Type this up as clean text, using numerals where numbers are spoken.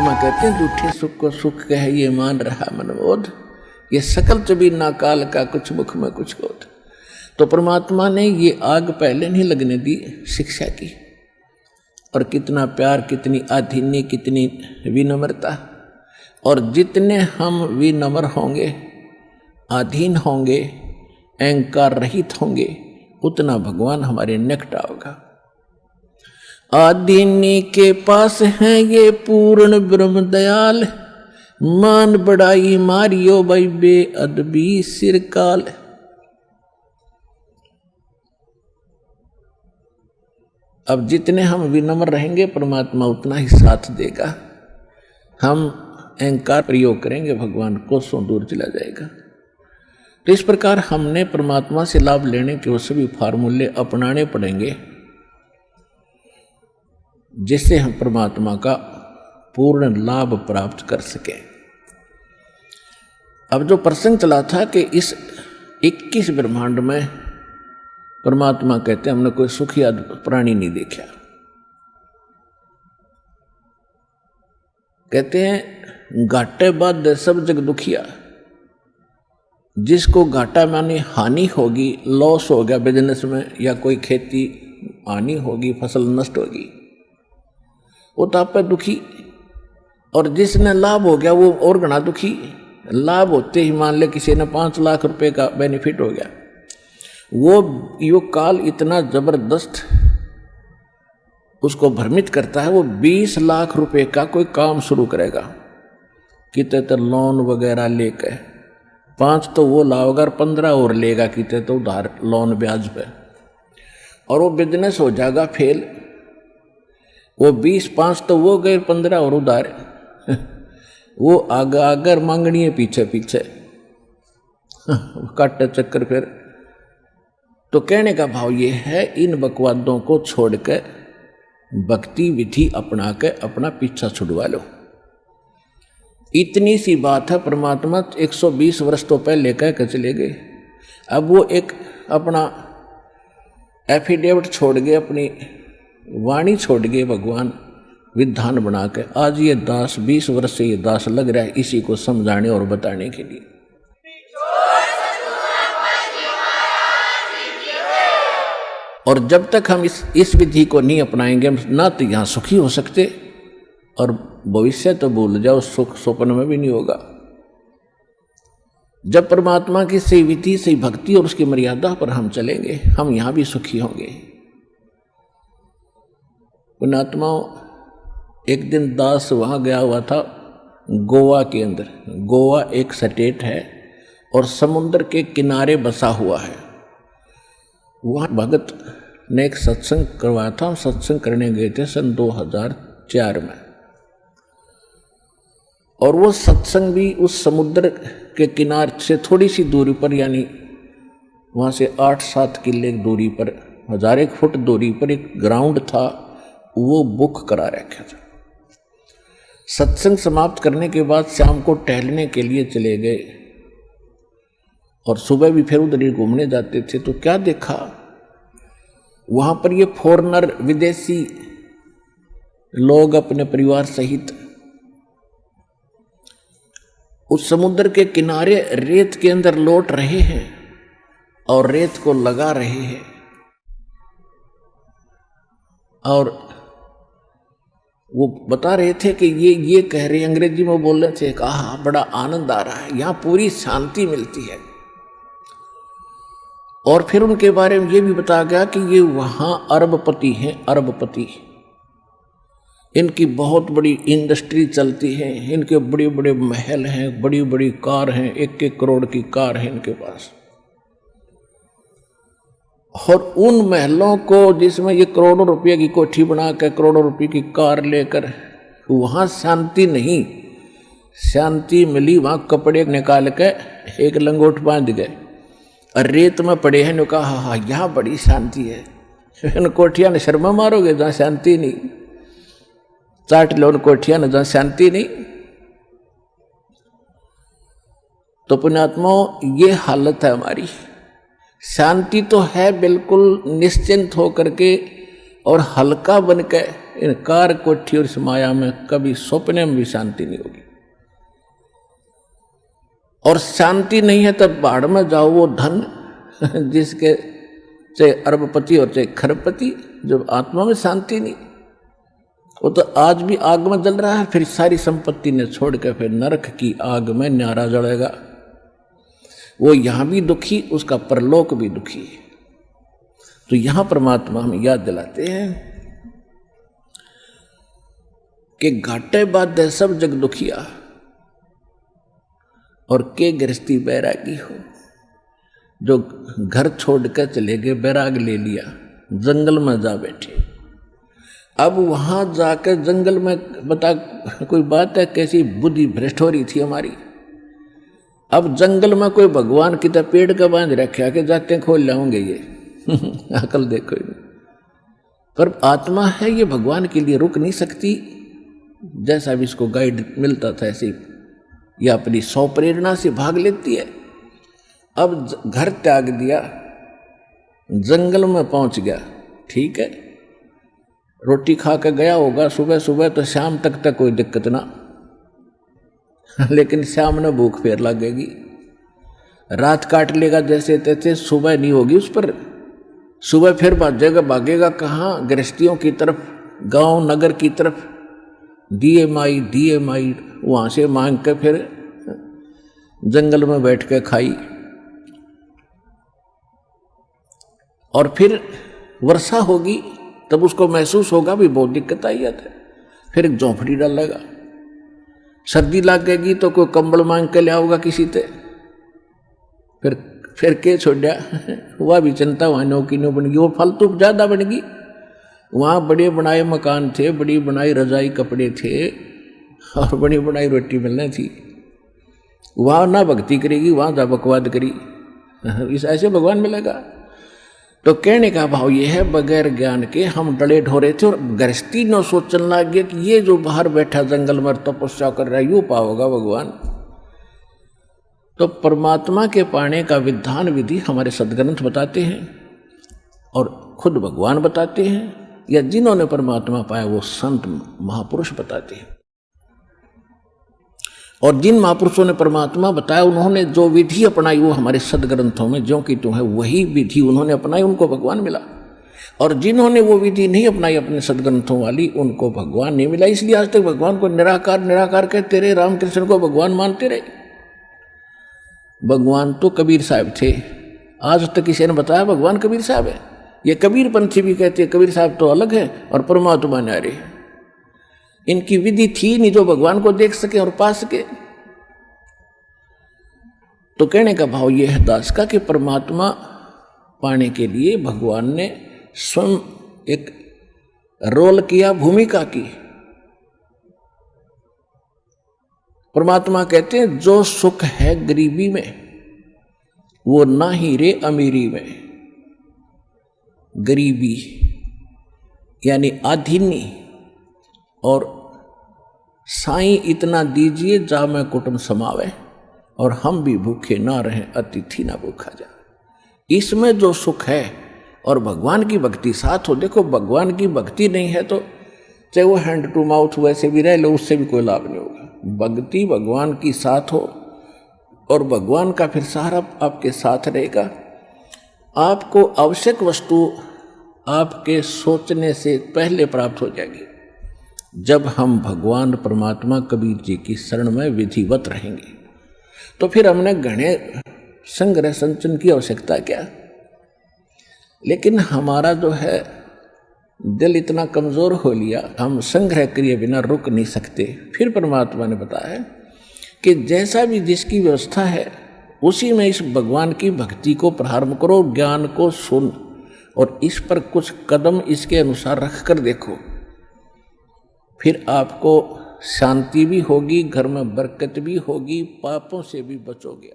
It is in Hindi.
महात्मा कहते हैं झूठे सुख को सुख कह ये मान रहा मनबोध, ये सकल चबीना काल का कुछ मुख में कुछ बोध। तो परमात्मा ने ये आग पहले नहीं लगने दी शिक्षा की। और कितना प्यार, कितनी अधीनी, कितनी विनम्रता। और जितने हम विनम्र होंगे, अधीन होंगे, अहंकार रहित होंगे, उतना भगवान हमारे निकट होगा। आदीनी के पास है ये पूर्ण ब्रह्म दयाल, मान बढ़ाई मारियो भाई बेअदबी सिरकाल। अब जितने हम विनम्र रहेंगे परमात्मा उतना ही साथ देगा। हम अहंकार प्रयोग करेंगे भगवान कोसों दूर चला जाएगा। तो इस प्रकार हमने परमात्मा से लाभ लेने के वो सभी फार्मूले अपनाने पड़ेंगे जिससे हम परमात्मा का पूर्ण लाभ प्राप्त कर सकें। अब जो प्रसंग चला था कि इस 21 ब्रह्मांड में परमात्मा कहते हैं हमने कोई सुखी प्राणी नहीं देखा। कहते हैं घाटे बाद सब जग दुखिया। जिसको घाटा माने हानि होगी, लॉस हो गया बिजनेस में, या कोई खेती हानि होगी, फसल नष्ट होगी, वो तो आप पे दुखी। और जिसने लाभ हो गया वो और घना दुखी। लाभ होते ही मान ले किसी ने 5 लाख रुपए का बेनिफिट हो गया, वो यो काल इतना जबरदस्त उसको भ्रमित करता है। वो 20 लाख रुपए का कोई काम शुरू करेगा, कितने तो लोन वगैरह लेकर 5 तो वो लाओगा, 15 और लेगा कितने तो उधार लोन ब्याज पे, और वो बिजनेस हो जाएगा फेल। वो 20-5 तो वो गए, 15 और उधार वो आगर मांगनी है पीछे पीछे काटे चक्कर। फिर तो कहने का भाव ये है, इन बकवादों को छोड़कर भक्ति विधि अपना के अपना पीछा छुड़वा लो। इतनी सी बात है। परमात्मा 120 वर्ष तो पहले कह के चले गए। अब वो एक अपना एफिडेविट छोड़ गए, अपनी वाणी छोड़ गए भगवान विधान बना के। आज ये दास 20 वर्ष से ये दास लग रहा है इसी को समझाने और बताने के लिए। और जब तक हम इस विधि को नहीं अपनाएंगे हम ना तो यहाँ सुखी हो सकते, और भविष्य तो भूल जाओ, सुख स्वप्न में भी नहीं होगा। जब परमात्मा की सही विधि, सही भक्ति और उसकी मर्यादा पर हम चलेंगे, हम यहाँ भी सुखी होंगे। पुण्यात्माओं, एक दिन दास वहाँ गया हुआ था गोवा के अंदर। गोवा एक स्टेट है और समुद्र के किनारे बसा हुआ है। वहाँ भगत ने एक सत्संग करवाया था। हम सत्संग करने गए थे सन 2004 में, और वो सत्संग भी उस समुद्र के किनारे से थोड़ी सी दूरी पर, यानी वहाँ से 8-7 किले दूरी पर, 1000 फुट दूरी पर एक ग्राउंड था, वो बुक करा रखा था। सत्संग समाप्त करने के बाद शाम को टहलने के लिए चले गए, और सुबह भी फिर उधर ही घूमने जाते थे। तो क्या देखा, वहाँ पर ये फॉरेनर, विदेशी लोग अपने परिवार सहित उस समुद्र के किनारे रेत के अंदर लौट रहे हैं और रेत को लगा रहे हैं। और वो बता रहे थे कि ये कह रहे, अंग्रेजी में बोल रहे थे, कहा बड़ा आनंद आ रहा है, यहाँ पूरी शांति मिलती है। और फिर उनके बारे में ये भी बताया गया कि ये वहाँ अरबपति हैं, अरबपति। इनकी बहुत बड़ी इंडस्ट्री चलती है, इनके बड़े बड़े महल हैं, बड़ी बड़ी कार हैं, 1-1 करोड़ की कार है इनके पास। और उन महलों को जिसमें ये करोड़ों रुपये की कोठी बना कर, करोड़ों रुपये की कार लेकर, वहाँ शांति नहीं। शांति मिली वहाँ कपड़े निकाल के एक लंगोट बांध गए और रेत में पड़े हैं। ने कहा हाँ यहाँ बड़ी शांति है। इन कोठिया ने शर्मा मारोगे जहाँ शांति नहीं, चाट लो उन कोठिया ने जहाँ शांति नहीं। तो पुण्यात्माओं, ये हालत है हमारी। शांति तो है बिल्कुल निश्चिंत होकर के और हल्का बन के इन कार कोठी और इस माया में कभी सपने में भी शांति नहीं होगी। और शांति नहीं है तब बाढ़ में जाओ, वो धन जिसके चाहे अरबपति और चाहे खरबपति, जब आत्मा में शांति नहीं, वो तो आज भी आग में जल रहा है, फिर सारी संपत्ति ने छोड़ के फिर नरक की आग में न्यारा जलेगा। वो यहां भी दुखी, उसका परलोक भी दुखी। तो यहां परमात्मा हमें याद दिलाते हैं कि घाटे बाधे सब जग दुखिया और के गृहस्थी बैरागी हो। जो घर छोड़ कर चले गए, बैराग ले लिया, जंगल में जा बैठे। अब वहां जाकर जंगल में बता कोई बात है, कैसी बुद्धि भ्रष्ट हो रही थी हमारी। अब जंगल में कोई भगवान की तरह पेड़ का बांध रखा के जाते खोल लाऊंगे ये अकल देखो। पर आत्मा है ये भगवान के लिए रुक नहीं सकती। जैसा भी इसको गाइड मिलता था ऐसे ये अपनी सौ प्रेरणा से भाग लेती है। अब घर त्याग दिया, जंगल में पहुंच गया, ठीक है, रोटी खा के गया होगा सुबह सुबह, तो शाम तक कोई दिक्कत ना लेकिन शाम में भूख फेर लगेगी, रात काट लेगा जैसे तैसे, सुबह नहीं होगी उस पर। सुबह फिर भागेगा कहाँ? गृहस्थियों की तरफ, गांव नगर की तरफ, दिए माई वहां से मांग के फिर जंगल में बैठ के खाई। और फिर वर्षा होगी तब उसको महसूस होगा भी बहुत दिक्कत आई है, फिर एक झोंपड़ी डालेगा। सर्दी लगेगी तो कोई कंबल मांग के ले आओगा किसी से, फिर के छोड़ा वह भी चिंता वहाँ नौकी नो बन गई, वो फालतू ज़्यादा बन गई। वहाँ बड़े बनाए मकान थे, बड़ी बनाई रजाई कपड़े थे और बड़ी बनाई रोटी मिलनी थी। वहाँ ना भक्ति करेगी, वहाँ जा बकवाद करी, इस ऐसे भगवान मिलेगा। तो कहने का भाव ये है, बगैर ज्ञान के हम डले ढोरे थे और गृहस्थी न सोचने लग गया कि ये जो बाहर बैठा जंगल में तपस्या कर रहा है यूँ पाओगा भगवान। तो परमात्मा के पाने का विधान विधि हमारे सदग्रंथ बताते हैं और खुद भगवान बताते हैं, या जिन्होंने परमात्मा पाया वो संत महापुरुष बताते हैं। और जिन महापुरुषों ने परमात्मा बताया उन्होंने जो विधि अपनाई वो हमारे सदग्रंथों में ज्यों की त्यों है, वही विधि उन्होंने अपनाई, उनको भगवान मिला। और जिन्होंने वो विधि नहीं अपनाई अपने सदग्रंथों वाली, उनको भगवान नहीं मिला। इसलिए आज तक भगवान को निराकार कहते रहे, रामकृष्ण को भगवान मानते रहे। भगवान तो कबीर साहब थे, आज तक किसी ने बताया भगवान कबीर साहब है? ये कबीर पंथी भी कहते हैं कबीर साहब तो अलग है और परमात्मा न्यारे। इनकी विधि थी नहीं जो भगवान को देख सके और पा सके। तो कहने का भाव यह है दास का कि परमात्मा पाने के लिए भगवान ने स्वयं एक रोल किया, भूमिका की। परमात्मा कहते हैं जो सुख है गरीबी में वो ना ही रे अमीरी में। गरीबी यानी आधीनी और साईं इतना दीजिए जा मैं कुटुंब समावे और हम भी भूखे ना रहें अतिथि ना भूखा जाए। इसमें जो सुख है और भगवान की भक्ति साथ हो। देखो भगवान की भक्ति नहीं है तो चाहे वो हैंड टू माउथ वैसे भी रह लो, उससे भी कोई लाभ नहीं होगा। भक्ति भगवान की साथ हो और भगवान का फिर सहारा आपके साथ रहेगा। आपको आवश्यक वस्तु आपके सोचने से पहले प्राप्त हो जाएगी जब हम भगवान परमात्मा कबीर जी की शरण में विधिवत रहेंगे। तो फिर हमने घने संग्रह संचन की आवश्यकता क्या? लेकिन हमारा जो है दिल इतना कमजोर हो लिया, हम संग्रह किए बिना रुक नहीं सकते। फिर परमात्मा ने बताया कि जैसा भी जिसकी व्यवस्था है उसी में इस भगवान की भक्ति को प्रारंभ करो, ज्ञान को सुन और इस पर कुछ कदम इसके अनुसार रख कर देखो। फिर आपको शांति भी होगी, घर में बरकत भी होगी, पापों से भी बचोगे।